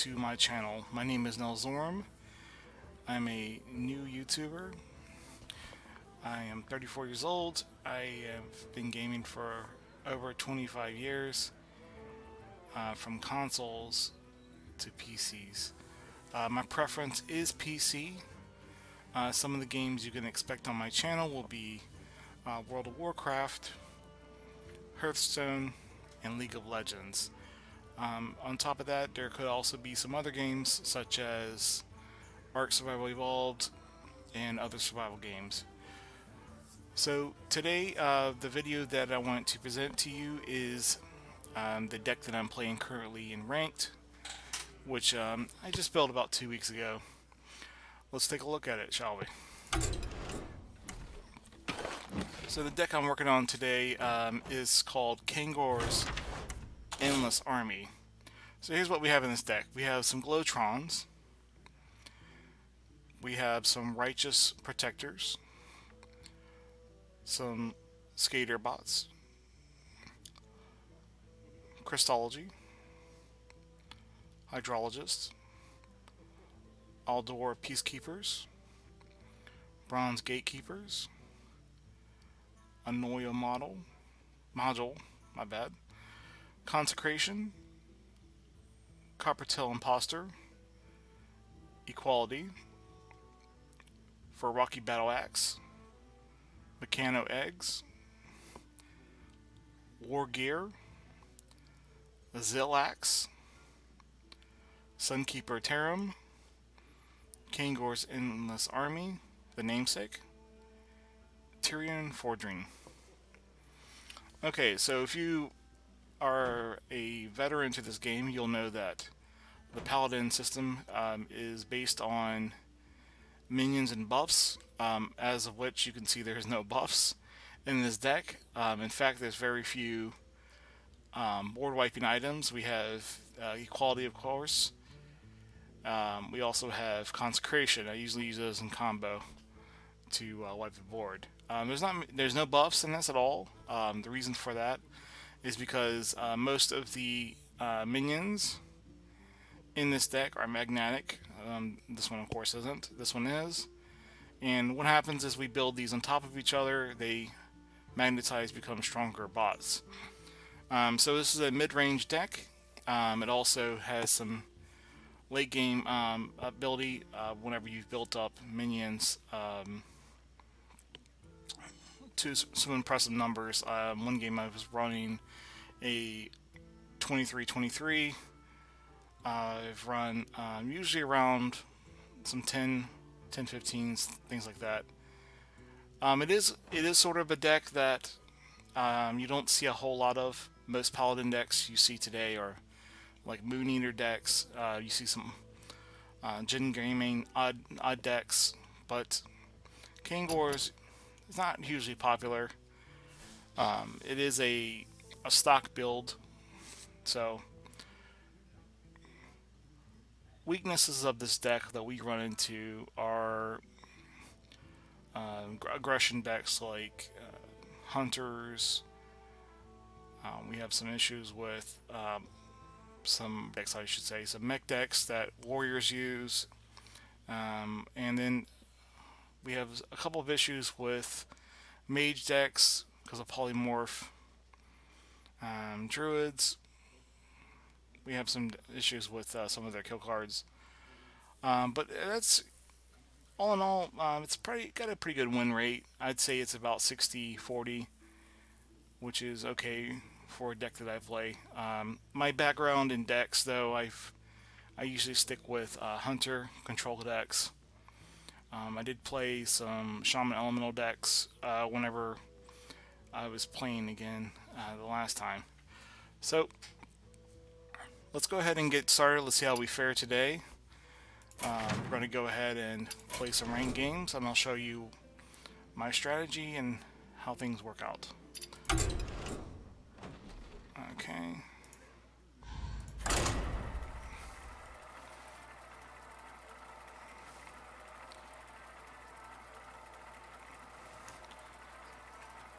to my channel. My name is Nelzorm. I'm a new YouTuber. I am 34 years old. I have been gaming for over 25 years, from consoles to PCs. My preference is PC. Some of the games you can expect on my channel will be World of Warcraft, Hearthstone, and League of Legends. On top of that, there could also be some other games such as Ark Survival Evolved and other survival games. So today, the video that I want to present to you is the deck that I'm playing currently in Ranked, which I just built about 2 weeks ago. Let's take a look at it, shall we? So the deck I'm working on today is called Kangor's Endless Army. So here's what we have in this deck. We have some Glowtrons. We have some Righteous Protectors. Some Skater Bots. Crystology. Hydrologists. Aldor Peacekeepers. Bronze Gatekeepers. Anoia Module, my bad. Consecration. Coppertail Imposter. Equality. For Rocky Battle Axe. Mechano Eggs. War Gear. Zillax. Sunkeeper Tarim. Kangor's Endless Army, the namesake. Tyrion Fordring. Okay, so if you are a veteran to this game, you'll know that the Paladin system is based on minions and buffs, as of which you can see there's no buffs in this deck. In fact, there's very few board wiping items. We have Equality, of course. We also have Consecration. I usually use those in combo to wipe the board. There's no buffs in this at all. The reason for that is because most of the minions in this deck are magnetic. This one, of course, isn't. This one is. And what happens is we build these on top of each other. They magnetize, become stronger bots. So this is a mid-range deck. It also has some late game ability whenever you've built up minions to some impressive numbers. One game I was running a 23-23. I've run usually around some 10-15s, things like that. It is sort of a deck that you don't see a whole lot of. Most Paladin decks you see today are like Moon Eater decks. You see some Gen Gaming odd decks, but Kangor's is not hugely popular. It is a stock build, so weaknesses of this deck that we run into are aggression decks like Hunters. We have some issues with some decks, I should say, some mech decks that warriors use, and then we have a couple of issues with mage decks because of polymorph. Druids, we have some issues with some of their kill cards, but that's all in all. It's got a pretty good win rate. I'd say it's about 60-40, which is okay for a deck that I play. My background in decks, though, I usually stick with Hunter control decks. I did play some Shaman Elemental decks whenever I was playing again the last time. So let's go ahead and get started. Let's see how we fare today. We're going to go ahead and play some ranked games, and I'll show you my strategy and how things work out. Okay.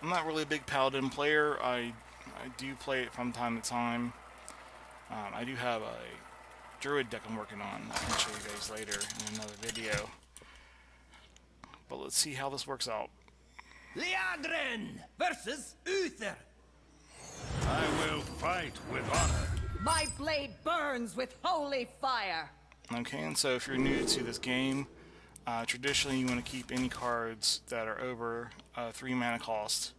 I'm not really a big Paladin player. I do play it from time to time. I do have a druid deck I'm working on. I can show you guys later in another video. But let's see how this works out. Liadrin versus Uther. I will fight with honor. My blade burns with holy fire. Okay, and so if you're new to this game, traditionally you want to keep any cards that are over 3 mana cost.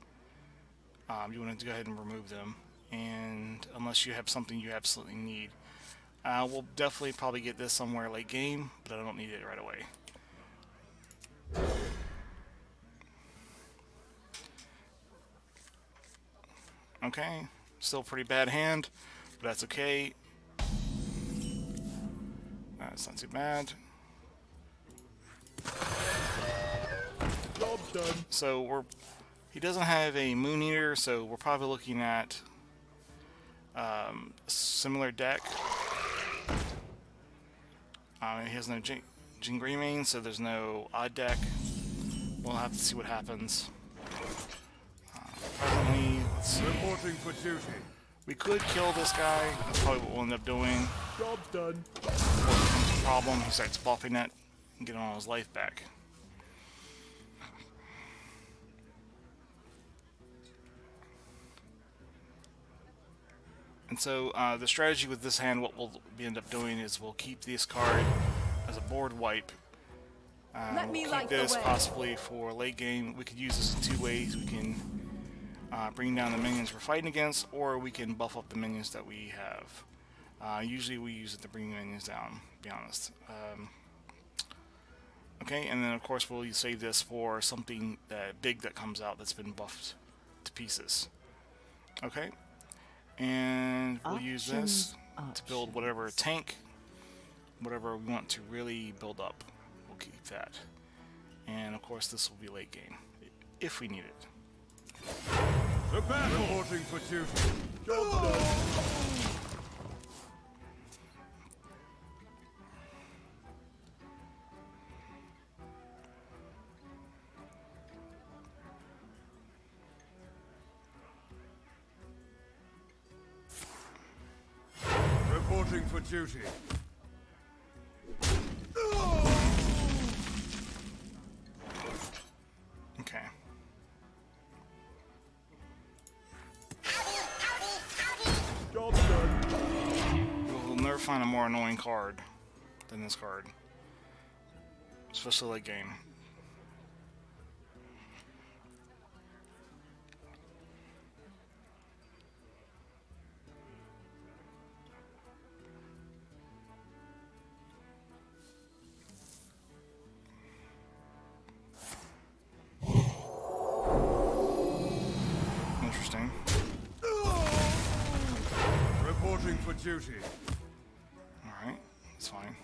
You want to go ahead and remove them, and unless you have something you absolutely need. We'll definitely probably get this somewhere late game, but I don't need it right away. Okay, still pretty bad hand, but that's okay. It's not too bad. Job's done. So he doesn't have a Moon Eater, so we're probably looking at a similar deck. He has no Jin Greymane, so there's no odd deck. We'll have to see what happens. Presently, let's see. Reporting for duty. We could kill this guy. That's probably what we'll end up doing. Job's done. Before it becomes a problem, he starts buffing it and getting all his life back. And so the strategy with this hand, what we'll end up doing is we'll keep this card as a board wipe. We'll keep this possibly for late game. We could use this in 2 ways. We can bring down the minions we're fighting against, or we can buff up the minions that we have. Usually we use it to bring the minions down, to be honest. Okay, and then of course we'll save this for something big that comes out that's been buffed to pieces. Okay, and we'll use this to build whatever tank, whatever we want to really build up. We'll keep that. And of course this will be late game, if we need it. The battle. Reporting for duty. Job's done. Reporting for duty. Okay. Job's done. We'll never find a more annoying card than this card, especially late game. Interesting. Reporting for duty. Alright, that's fine.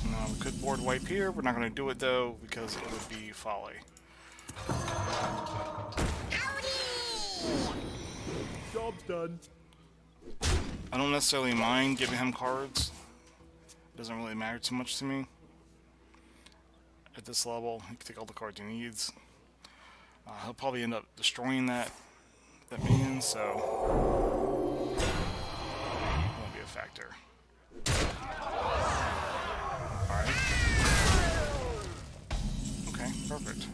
Now we could board wipe here. We're not going to do it though because it would be folly. Job's done. I don't necessarily mind giving him cards. It doesn't really matter too much to me. At this level, he can take all the cards he needs. He'll probably end up destroying that minion, so it won't be a factor. Alright. Okay, perfect.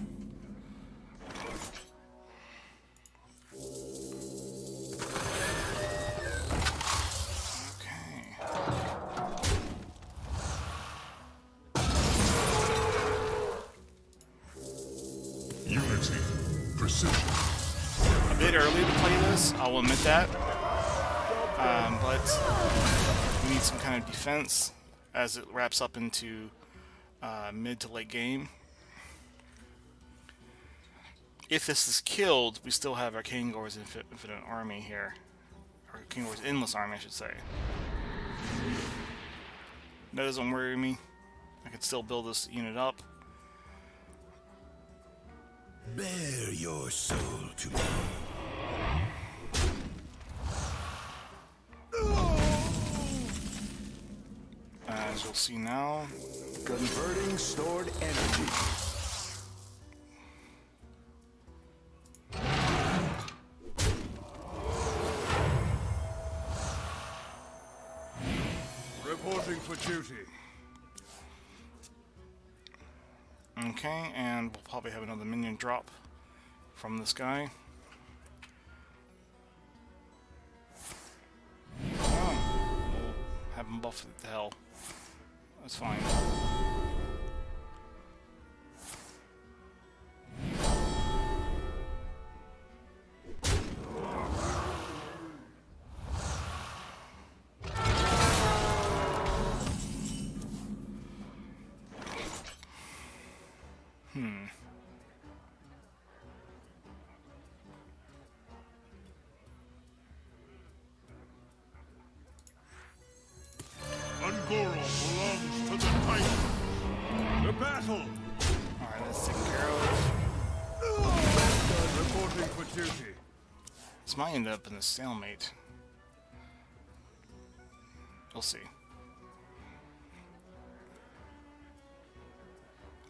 Unity. Precision. A bit early to play this, I'll admit that. But we need some kind of defense as it wraps up into mid to late game. If this is killed, we still have our Kangor's infinite army here. Or Kangor's endless army, I should say. That doesn't worry me. I can still build this unit up. Bear your soul to me. As you'll see now. Converting stored energy. Reporting for duty. Okay, and we'll probably have another minion drop from this guy. Oh, we'll have him buff it to hell. That's fine. Kangor belongs to the Titan. The battle. Alright, that's taken care of. Reporting for duty. This might end up in a stalemate. We'll see.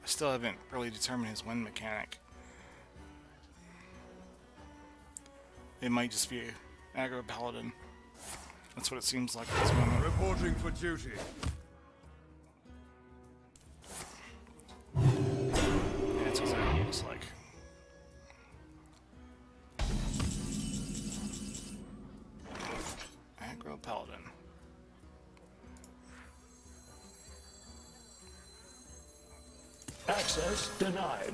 I still haven't really determined his win mechanic. It might just be aggro Paladin. That's what it seems like at this moment. Reporting for duty. Yeah, it's exactly what it looks like. Aggro Paladin. Access denied.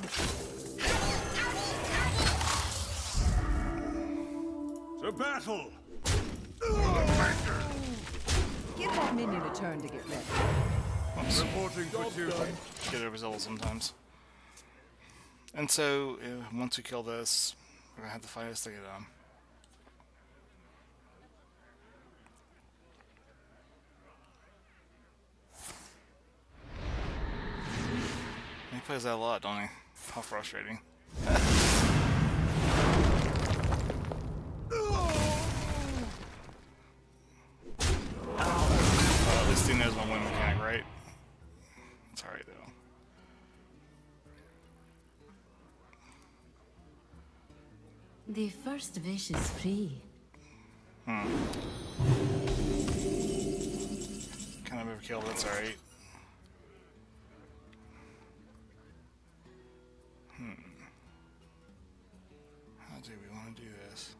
To battle. Give that minion a turn to get ready. Reporting for duty. Get overzealous sometimes. And so, once we kill this, we're gonna have to fight us to get on. He plays that a lot, don't he? How frustrating. At least he knows my win mechanic, right? It's alright though. The first wish is free. Kind of overkill, but that's alright. How do we want to do this?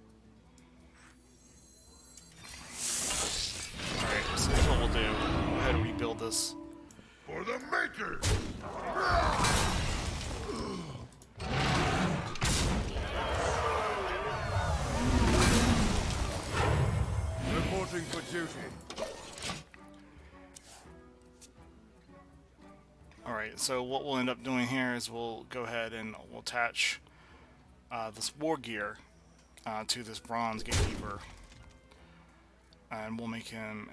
Alright, so here's what we'll do. We'll go ahead and rebuild this. For the Maker. Reporting for duty. Alright, so what we'll end up doing here is we'll go ahead and we'll attach this war gear to this bronze gatekeeper. And we'll make him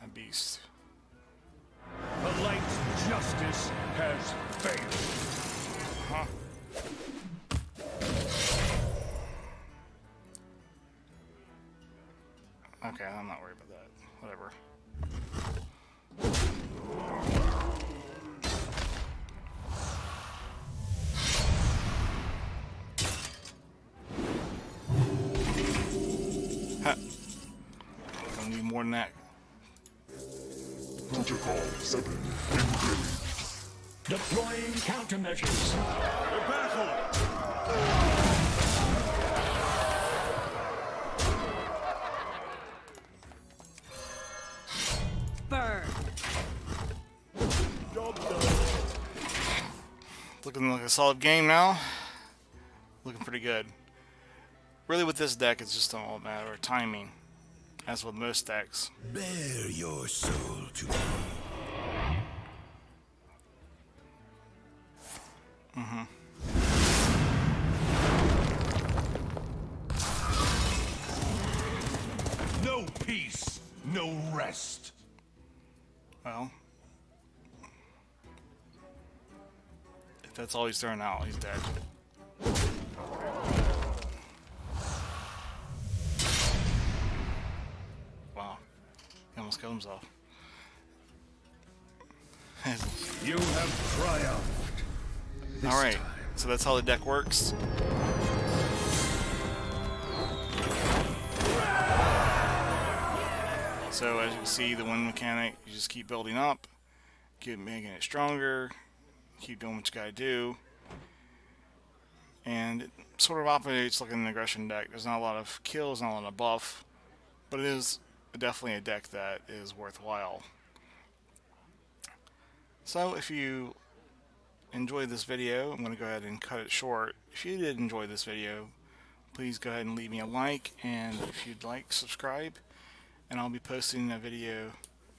a beast. The light's justice has failed. Huh? Okay, I'm not worried about that. Whatever. Huh. Gonna need more than that. Protocol 7 engaged. Deploying countermeasures. The battle. Burn. Job done. Looking like a solid game now. Looking pretty good. Really with this deck, it's just all a matter of timing. As with most decks. Bare your soul to me. No peace, no rest. Well. If that's all he's throwing out, he's dead. Wow. He almost killed himself. You have triumphed. Alright, so that's how the deck works. So as you can see, the one mechanic, you just keep building up, keep making it stronger, keep doing what you gotta do, and it sort of operates like an aggression deck. There's not a lot of kills, not a lot of buff, but it is definitely a deck that is worthwhile. So if you enjoyed this video, I'm going to go ahead and cut it short. If you did enjoy this video, please go ahead and leave me a like, and if you'd like, subscribe, and I'll be posting a video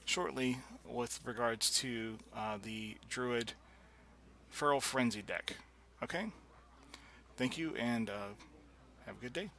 shortly with regards to the Druid Feral Frenzy deck. Okay? Thank you, and have a good day.